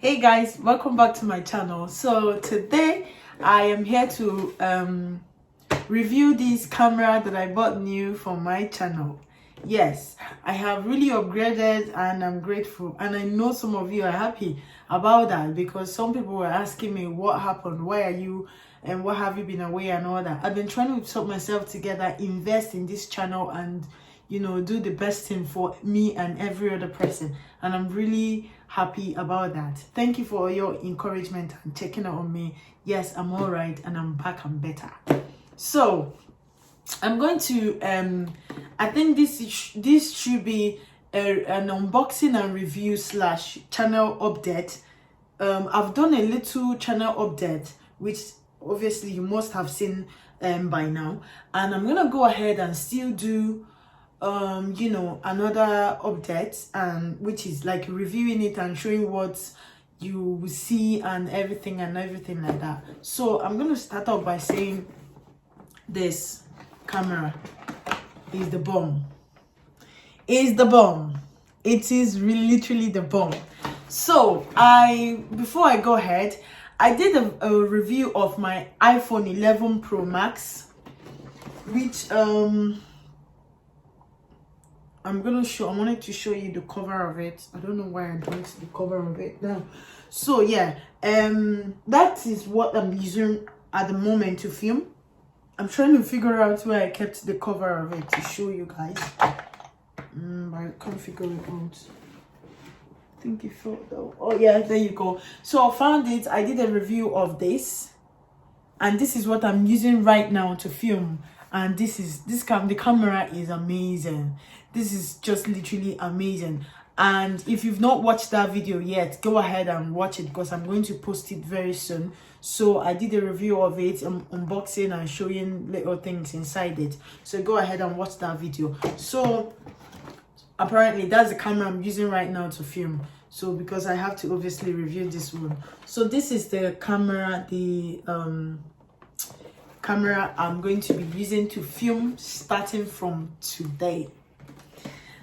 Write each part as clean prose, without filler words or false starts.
Hey guys, welcome back to my channel. So today I am here to review this camera that I bought new for my channel. Yes, I have really upgraded and I'm grateful, and I know some of you are happy about that because some people were asking me what happened, why are you and what have you been away and all that. I've been trying to sort myself together, invest in this channel, and do the best thing for me and every other person, and I'm really happy about that. Thank you for your encouragement and checking out on me. Yes, I'm all right and I'm back and better. So I'm going to I think this should be an unboxing and review slash channel update. I've done a little channel update, which obviously you must have seen by now, and I'm gonna go ahead and still do another update, and which is like reviewing it and showing what you will see and everything like that. So I'm going to start off by saying this camera is the bomb. Is the bomb. It is really literally the bomb. So before I go ahead, I did a review of my iPhone 11 Pro Max, which I wanted to show you the cover of it. I don't know why I don't see the cover of it now. So yeah, that is what I'm using at the moment to film. I'm trying to figure out where I kept the cover of it to show you guys. But I can't figure it out. I think it fell though. Oh yeah, there you go. So I found it. I did a review of this, and this is what I'm using right now to film. And the camera is amazing. This is just literally amazing. And if you've not watched that video yet, go ahead and watch it because I'm going to post it very soon. So I did a review of it, unboxing and showing little things inside it. So go ahead and watch that video. So apparently that's the camera I'm using right now to film. So because I have to obviously review this one. So this is the camera, camera I'm going to be using to film starting from today.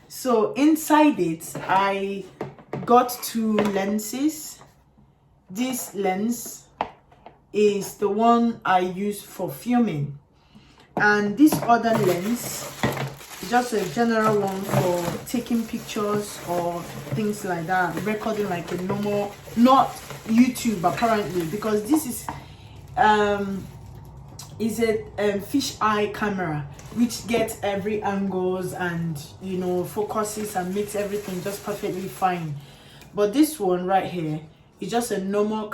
So inside it, I got two lenses. This lens is the one I use for filming, and this other lens is just a general one for taking pictures or things like that, recording like a normal, not YouTube apparently, because this is a fisheye camera which gets every angles and focuses and makes everything just perfectly fine. But this one right here is just a normal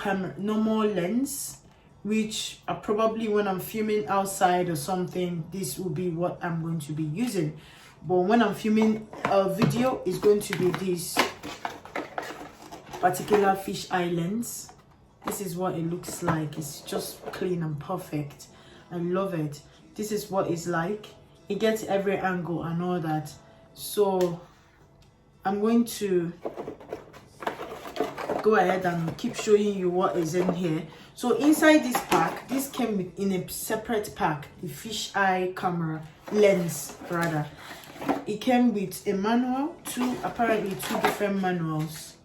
lens, which probably when I'm filming outside or something, this will be what I'm going to be using. But when I'm filming a video, it's going to be this particular fisheye lens. This is what it looks like. It's just clean and perfect. I love it. This is what it's like. It gets every angle and all that. So I'm going to go ahead and keep showing you what is in here. So inside this pack, this came in a separate pack, the fisheye camera lens rather. It came with a manual, apparently two different manuals.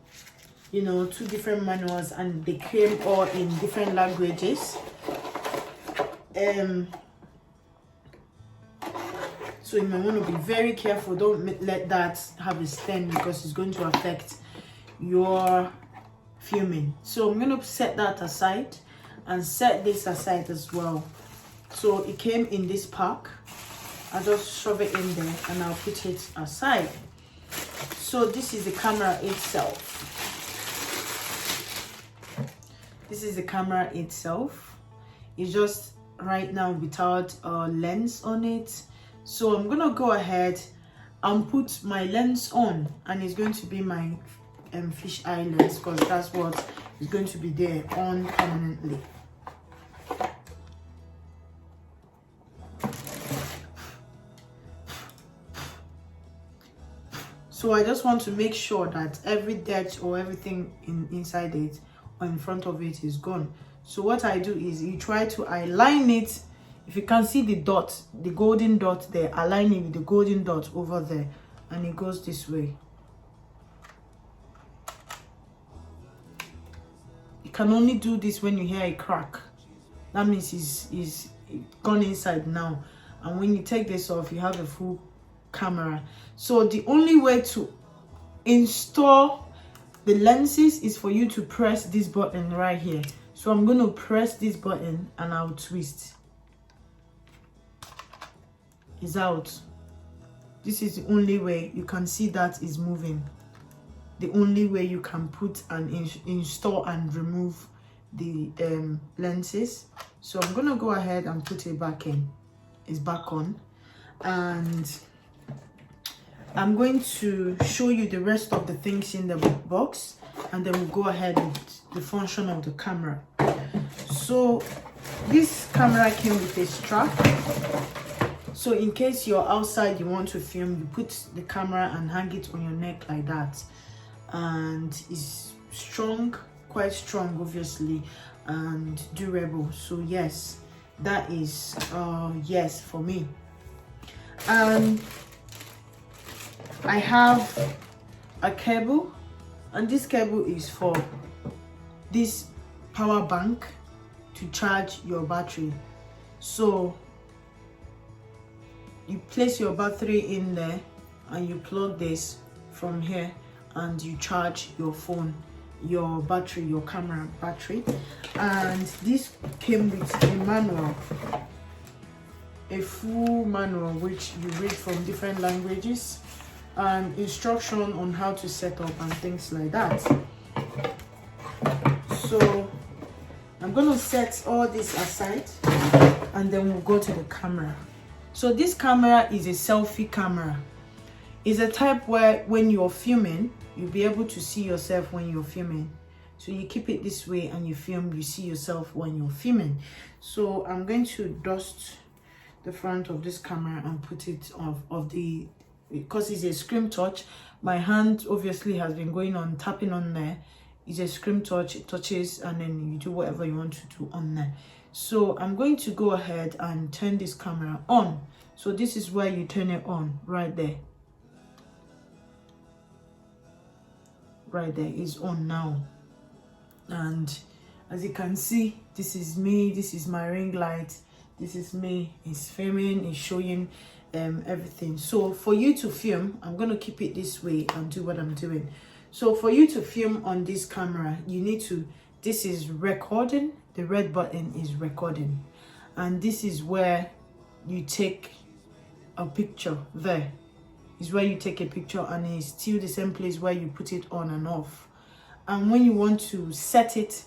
Two different manuals, and they came all in different languages. So you might want to be very careful. Don't let that have a stem because it's going to affect your filming. So I'm going to set that aside and set this aside as well. So it came in this pack. I'll just shove it in there and I'll put it aside. So this is the camera itself. This is the camera itself. It's just right now without a lens on it. So I'm gonna go ahead and put my lens on, and it's going to be my fisheye lens because that's what is going to be there on permanently. So I just want to make sure that every dirt or everything inside it or in front of it is gone. So what I do is you try to align it. If you can see the dot, the golden dot there, align it with the golden dot over there, and it goes this way. can only do this when you hear a crack. That means it's gone inside now. And when you take this off, you have a full camera. So the only way to install the lenses is for you to press this button right here. So I'm going to press this button and I'll twist. It's out. This is the only way you can see that is moving. The only way you can put and install and remove the lenses. So I'm gonna go ahead and put it back in. It's back on, and I'm going to show you the rest of the things in the box, and then we'll go ahead with the function of the camera. So this camera came with a strap. So in case you're outside, you want to film, you put the camera and hang it on your neck like that. And it's strong, quite strong obviously, and durable. So yes, that is yes for me. And I have a cable, and this cable is for this power bank to charge your battery. So you place your battery in there and you plug this from here and you charge your phone, your battery, your camera battery. And this came with a manual, a full manual which you read from different languages, and instruction on how to set up and things like that. So I'm gonna set all this aside and then we'll go to the camera. So this camera is a selfie camera. It's a type where when you're filming, you'll be able to see yourself when you're filming. So you keep it this way and you film, you see yourself when you're filming. So I'm going to dust the front of this camera and put it off the, because it's a screen touch. My hand obviously has been going on, tapping on there. It's a screen touch, it touches and then you do whatever you want to do on there. So I'm going to go ahead and turn this camera on. So this is where you turn it on, right there. Right there, is on now. And as you can see, this is me, this is my ring light, this is me, it's filming, it's showing everything. So for you to film, I'm going to keep it this way and do what I'm doing. So for you to film on this camera, you need to, this is recording, the red button is recording, and this is where you take a picture. There is where you take a picture, and it's still the same place where you put it on and off. And when you want to set it,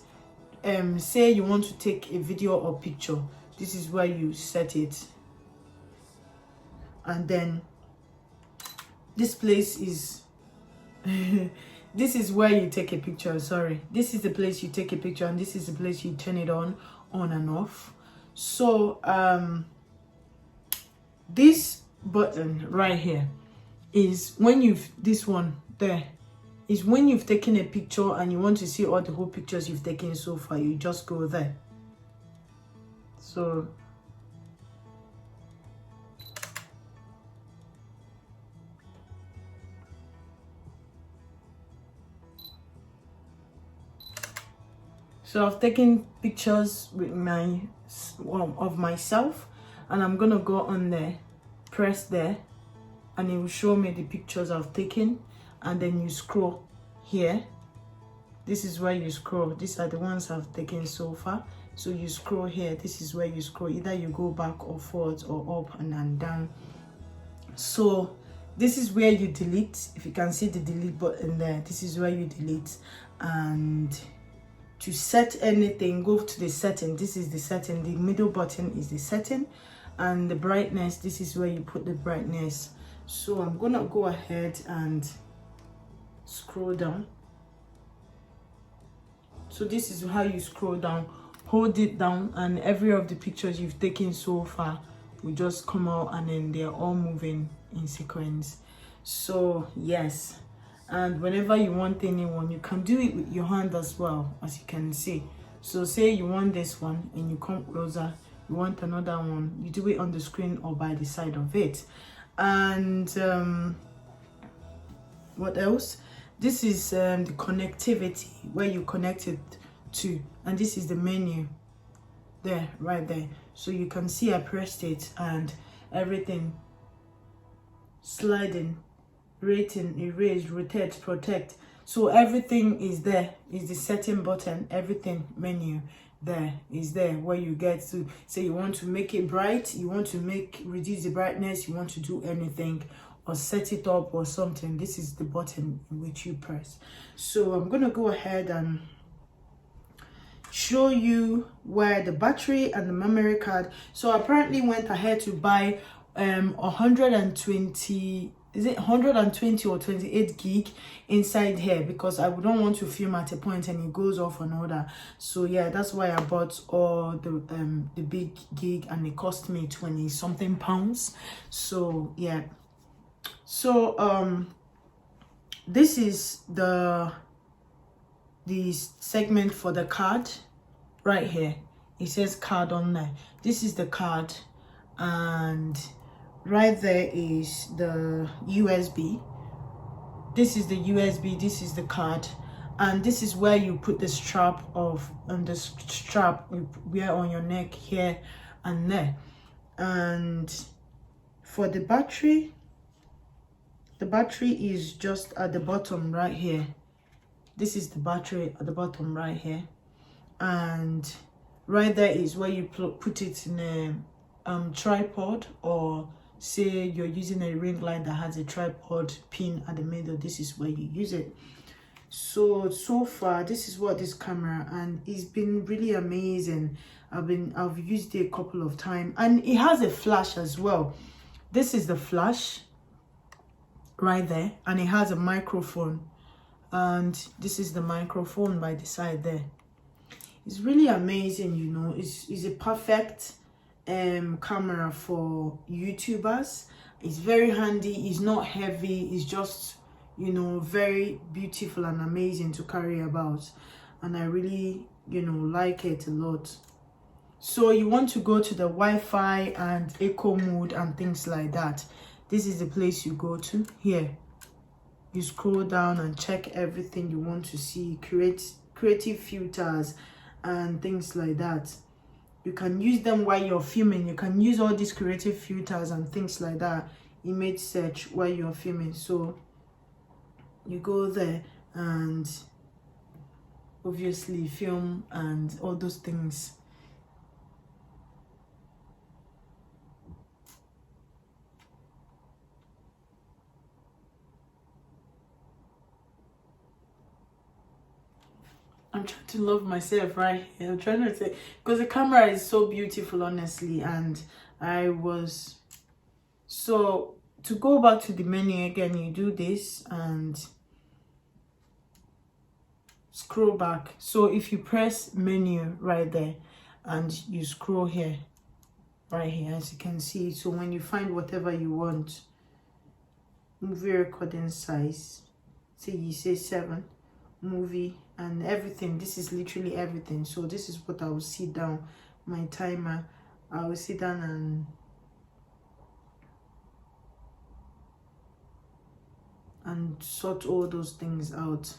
say you want to take a video or picture, this is where you set it. And then this place is this is where you take a picture. Sorry, this is the place you take a picture, and this is the place you turn it on and off. So this button right here is when you've, this one there is when you've taken a picture and you want to see all the whole pictures you've taken so far, you just go there. So I've taken pictures with of myself, and I'm gonna go on there, press there, and it will show me the pictures I've taken. And then you scroll here. This is where you scroll. These are the ones I've taken so far. So you scroll here. This is where you scroll. Either you go back or forwards or up and then down. So this is where you delete. If you can see the delete button there, this is where you delete. And to set anything, go to the setting. This is the setting. The middle button is the setting, and the brightness, this is where you put the brightness. So I'm gonna go ahead and scroll down. So this is how you scroll down. Hold it down, and every of the pictures you've taken so far will just come out, and then they're all moving in sequence. So yes, and whenever you want anyone, you can do it with your hand as well, as you can see. So say you want this one and you come closer, you want another one, you do it on the screen or by the side of it. And what else? This is the connectivity, where you connect it too. And this is the menu there, right there. So you can see I pressed it and everything, sliding, rating, erase, rotate, protect. So everything is there. Is the setting button, everything menu there is there, where you get to say you want to make it bright, you want to reduce the brightness, you want to do anything or set it up or something. This is the button in which you press. So I'm gonna go ahead and show you where the battery and the memory card. So I apparently went ahead to buy 120, is it 120 or 28 gig inside here, because I wouldn't want to film at a point and it goes off and all that. So yeah, that's why I bought all the big gig, and it cost me 20 something pounds. So yeah, so this is the segment for the card right here. It says card on there. This is the card, and right there is the USB. This is the USB, this is the card, and this is where you put the strap of, and the strap you wear on your neck here and there. And for the battery is just at the bottom right here. This is the battery at the bottom right here, and right there is where you put it in a tripod, or say you're using a ring light that has a tripod pin at the middle. This is where you use it. So far this is what this camera, and it's been really amazing. I've used it a couple of times, and it has a flash as well. This is the flash right there, and it has a microphone, and this is the microphone by the side there. It's really amazing, you know. It's a perfect camera for YouTubers. It's very handy, it's not heavy, it's just, you know, very beautiful and amazing to carry about, and I really, you know, like it a lot. So you want to go to the Wi-Fi and echo mode and things like that. This is the place you go to. Here you scroll down and check everything you want to see, creative filters and things like that. You can use them while you're filming. You can use all these creative filters and things like that, image search, while you're filming. So you go there and obviously film and all those things. I'm trying to love myself right here. I'm trying to say, because the camera is so beautiful, honestly. And I was, so to go back to the menu again, you do this and scroll back. So if you press menu right there and you scroll here, right here, as you can see, so when you find whatever you want, movie recording size, say you say 7, movie and everything. This is literally everything. So this is what I will sit down, my timer. I will sit down and sort all those things out.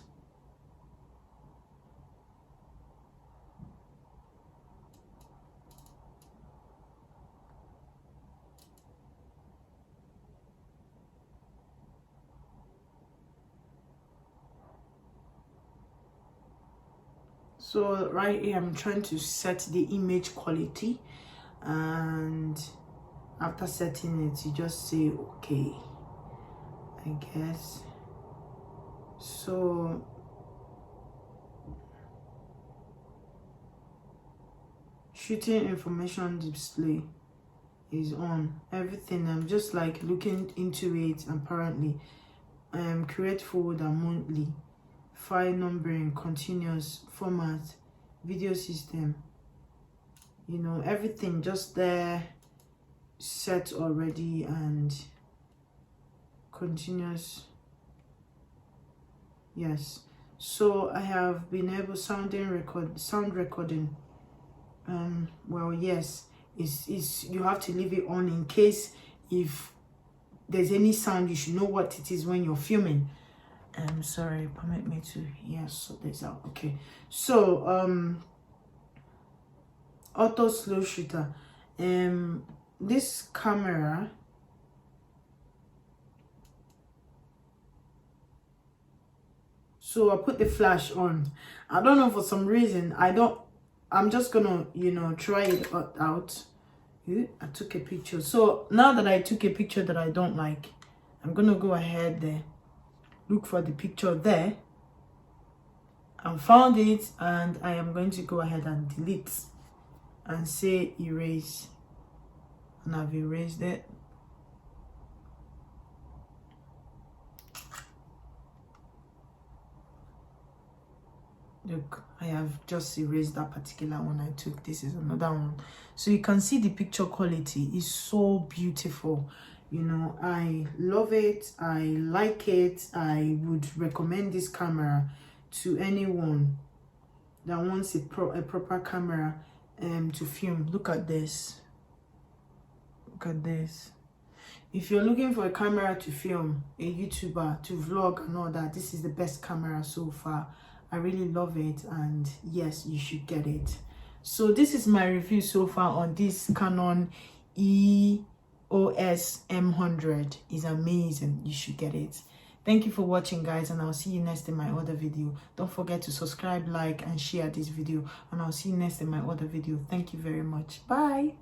So right here I'm trying to set the image quality, and after setting it you just say okay, I guess. So shooting information display is on, everything. I'm just like looking into it. Apparently create folder monthly, file numbering, continuous format, video system, you know, everything just there set already, and continuous. Yes, so I have been able sound recording. Well, yes, is you have to leave it on in case if there's any sound, you should know what it is when you're filming. Sorry, permit me to sort this out. Okay, so auto slow shooter. This camera, so I put the flash on. I don't know, for some reason I'm just gonna try it out. I took a picture. So now that I took a picture that I don't like, I'm gonna go ahead there, look for the picture there, and found it, and I am going to go ahead and delete and say erase, and I've erased it. Look, I have just erased that particular one I took. This is another one. So you can see the picture quality is so beautiful. I love it. I like it. I would recommend this camera to anyone that wants a proper camera to film. Look at this. Look at this. If you're looking for a camera to film, a YouTuber, to vlog and all that, this is the best camera so far. I really love it, and yes, you should get it. So this is my review so far on this Canon EOS M100. It's amazing. You should get it. Thank you for watching, guys, and I'll see you next in my other video. Don't forget to subscribe, like, and share this video, and I'll see you next in my other video. Thank you very much. Bye.